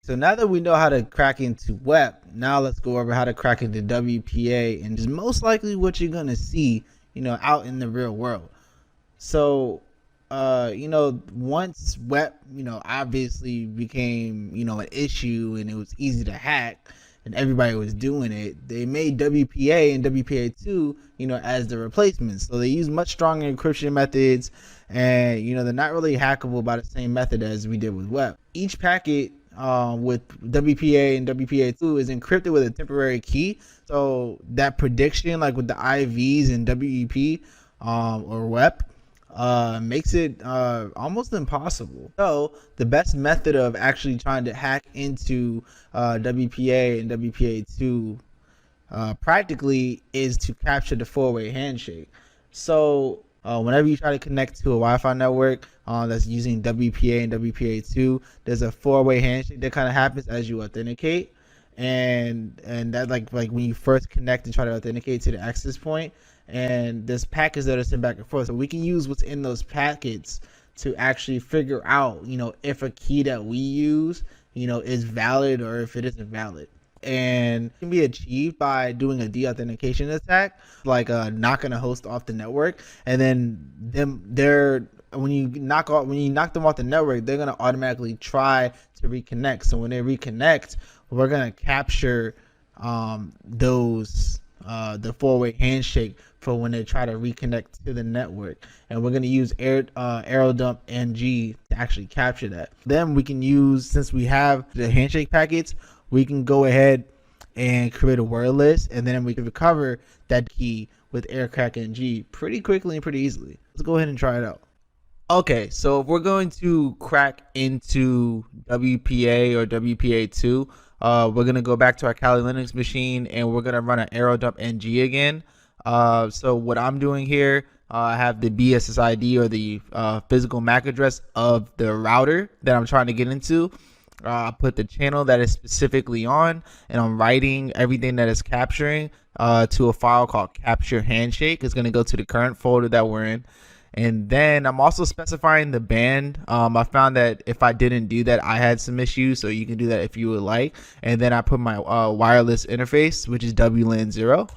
So now that we know how to crack into WEP, now let's go over how to crack into WPA, and is most likely what you're gonna see, out in the real world. So, once WEP, obviously became, an issue and it was easy to hack and everybody was doing it, they made WPA and WPA2, as the replacements. So they use much stronger encryption methods, and, they're not really hackable by the same method as we did with WEP. Each packet with WPA and WPA2 is encrypted with a temporary key. So that prediction, like with the IVs and WEP or WEP, makes it almost impossible. So the best method of actually trying to hack into WPA and WPA2 practically is to capture the four-way handshake. So whenever you try to connect to a Wi-Fi network that's using WPA and WPA2, there's a four-way handshake that kind of happens as you authenticate, and that like when you first connect and try to authenticate to the access point, and there's packets that are sent back and forth. So we can use what's in those packets to actually figure out, if a key that we use, is valid or if it isn't valid. And it can be achieved by doing a de-authentication attack, like knocking a host off the network, and then when you knock them off the network, they're gonna automatically try to reconnect. So when they reconnect, we're gonna capture the four-way handshake for when they try to reconnect to the network, and we're going to use AeroDump NG to actually capture that. Then we can use, since we have the handshake packets, we can go ahead and create a word list, and then we can recover that key with AirCrack NG pretty quickly and pretty easily. Let's go ahead and try it out. Okay, so if we're going to crack into WPA or WPA2, we're going to go back to our Kali Linux machine, and we're going to run an AeroDump NG again. So what I'm doing here, I have the BSSID, or the physical MAC address of the router that I'm trying to get into. I put the channel that is specifically on, and I'm writing everything that is capturing to a file called capture handshake. It's going to go to the current folder that we're in. And then I'm also specifying the band. I found that if I didn't do that, I had some issues, so you can do that if you would like. And then I put my wireless interface, which is WLAN 0.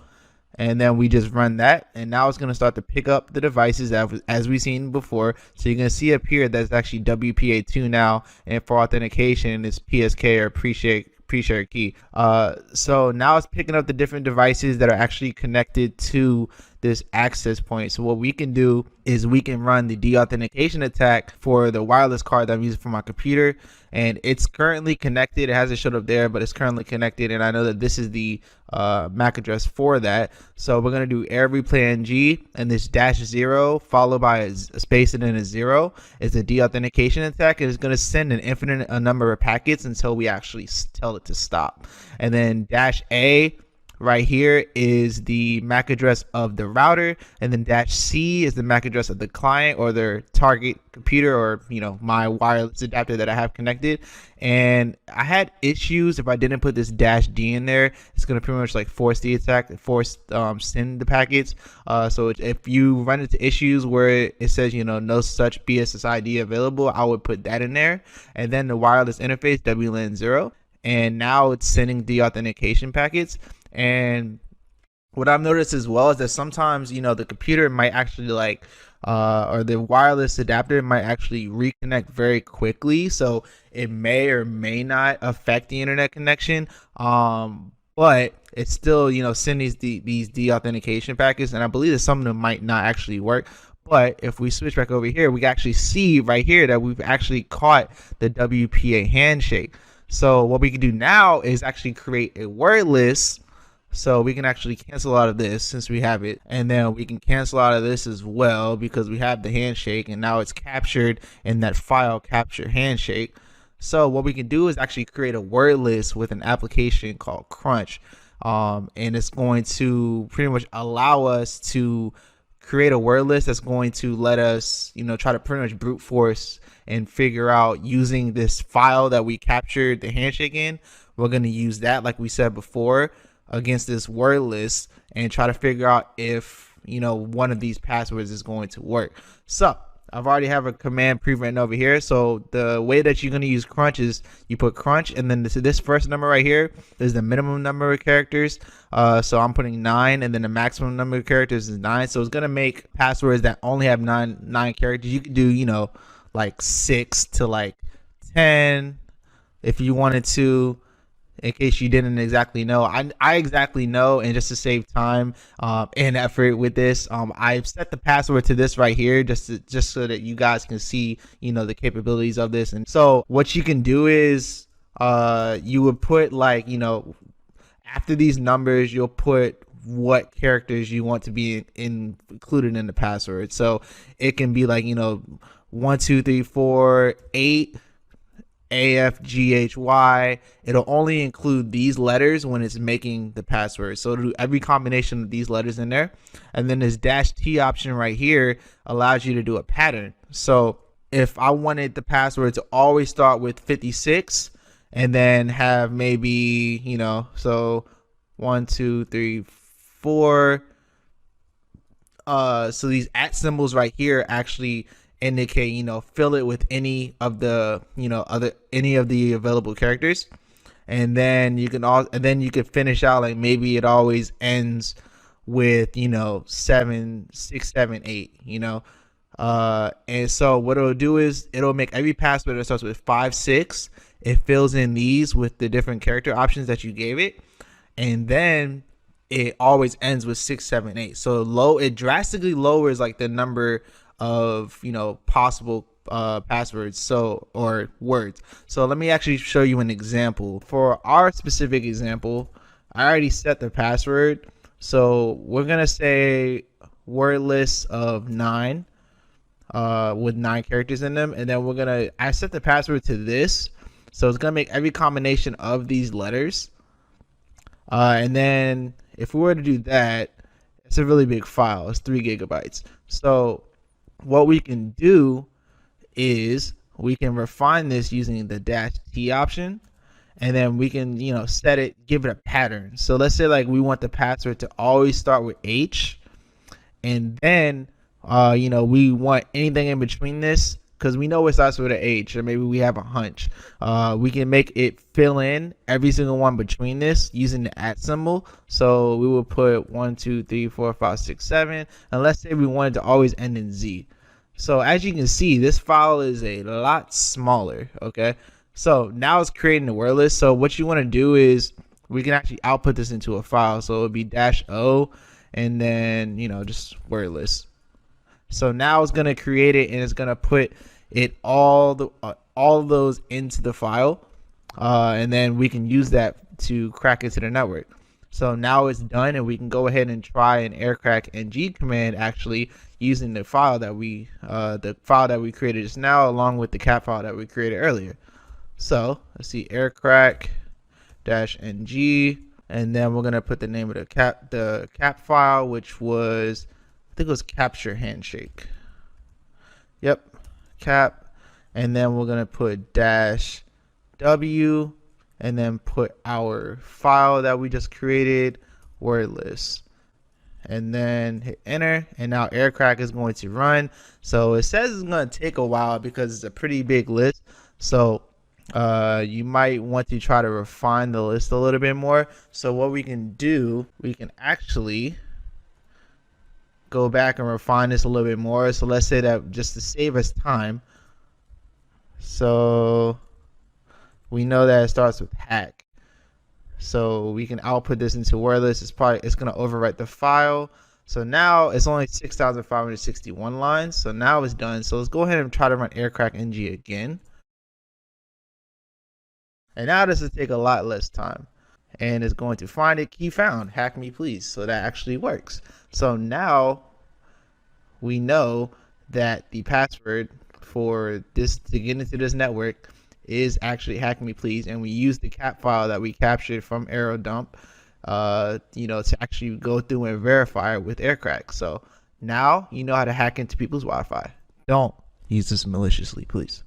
And then we just run that, and now it's going to start to pick up the devices as we've seen before. So you're going to see up here that's actually WPA2 now, and for authentication it's PSK, or pre-shared key. So now it's picking up the different devices that are actually connected to this access point. So what we can do is we can run the de-authentication attack for the wireless card that I'm using for my computer, and it's currently connected. It hasn't showed up there, but it's currently connected, and I know that this is the MAC address for that. So we're going to do air replay NG, and this -0 followed by a space and then a 0 is the de-authentication attack, and it's going to send an infinite number of packets until we actually tell it to stop. And then -A right here is the MAC address of the router, and then -C is the MAC address of the client or their target computer, or my wireless adapter that I have connected. And I had issues if I didn't put this -D in there. It's going to pretty much like force the attack, force send the packets. So if you run into issues where it says no such BSSID available, I would put that in there. And then the wireless interface WLAN 0, and now it's sending the authentication packets. And what I've noticed as well is that sometimes the computer might actually or the wireless adapter might actually reconnect very quickly, so it may or may not affect the internet connection, but it's still sending these de-authentication packets, and I believe that some of them might not actually work. But if we switch back over here, we can actually see right here that we've actually caught the WPA handshake. So what we can do now is actually create a word list. So we can actually cancel out of this since we have it, and then we can cancel out of this as well because we have the handshake, and now it's captured in that file capture handshake. So what we can do is actually create a word list with an application called Crunch, and it's going to pretty much allow us to create a word list that's going to let us try to pretty much brute force and figure out, using this file that we captured the handshake in, we're going to use that, like we said before, against this word list, and try to figure out if one of these passwords is going to work. So I've already have a command pre-written over here. So the way that you're going to use crunch is you put crunch, and then this first number right here is the minimum number of characters. So I'm putting 9, and then the maximum number of characters is 9. So it's going to make passwords that only have nine characters. You could do, you know, like 6 to like 10 if you wanted to, in case you didn't exactly know. I exactly know, and just to save time and effort with this, I've set the password to this right here just so that you guys can see, you know, the capabilities of this. And so what you can do is you would put, like, you know, after these numbers, you'll put what characters you want to be included in the password. So it can be like, you know, 1 2 3 4 8 AFGHY. It'll only include these letters when it's making the password. So it'll do every combination of these letters in there. And then this -T option right here allows you to do a pattern. So if I wanted the password to always start with 56 and then have maybe, you know, so 1 2 3 4. So these @ symbols right here actually indicate, you know, fill it with any of the, you know, any of the available characters. And then you can finish out like maybe it always ends with, you know, 7 6 7 8, you know. And so what it'll do is it'll make every password that starts with 5 6. It fills in these with the different character options that you gave it, and then it always ends with 6 7 8. So it drastically lowers like the number of, you know, possible passwords, or words. So let me actually show you an example. For our specific example, I already set the password. So we're gonna say word list of 9 with 9 characters in them, and then I set the password to this. So it's gonna make every combination of these letters. And then if we were to do that, it's a really big file. It's 3 gigabytes. So what we can do is we can refine this using the -T option, and then we can, you know, give it a pattern. So let's say like we want the password to always start with H, and then you know, we want anything in between this, because we know it starts with an H, or maybe we have a hunch. We can make it fill in every single one between this using the @ symbol. So we will put 1 2 3 4 5 6 7, and let's say we wanted to always end in Z. So as you can see, this file is a lot smaller. Okay, so now it's creating the word list. So what you want to do is we can actually output this into a file. So it would be -O, and then, you know, just word list. So now it's gonna create it, and it's gonna put it all of those into the file, and then we can use that to crack into the network. So now it's done, and we can go ahead and try an aircrack-ng command, actually using the file that we created just now, along with the cat file that we created earlier. So let's see, aircrack-ng, and then we're gonna put the name of the cap file, which was, I think it was capture handshake. Yep, cap. And then we're gonna put -W, and then put our file that we just created, word list, and then hit enter. And now aircrack is going to run. So it says it's going to take a while because it's a pretty big list. So you might want to try to refine the list a little bit more. So what we can do, we can actually go back and refine this a little bit more. So let's say that just to save us time, so we know that it starts with hack. So we can output this into word list. It's going to overwrite the file. So now it's only 6,561 lines. So now it's done. So let's go ahead and try to run aircrack-ng again. And now this will take a lot less time. And it's going to find it, key found, hack me please. So that actually works. So now we know that the password for this to get into this network is actually hack me please, and we use the cap file that we captured from AeroDump, you know, to actually go through and verify it with aircrack. So now you know how to hack into people's Wi-Fi. Don't use this maliciously, please.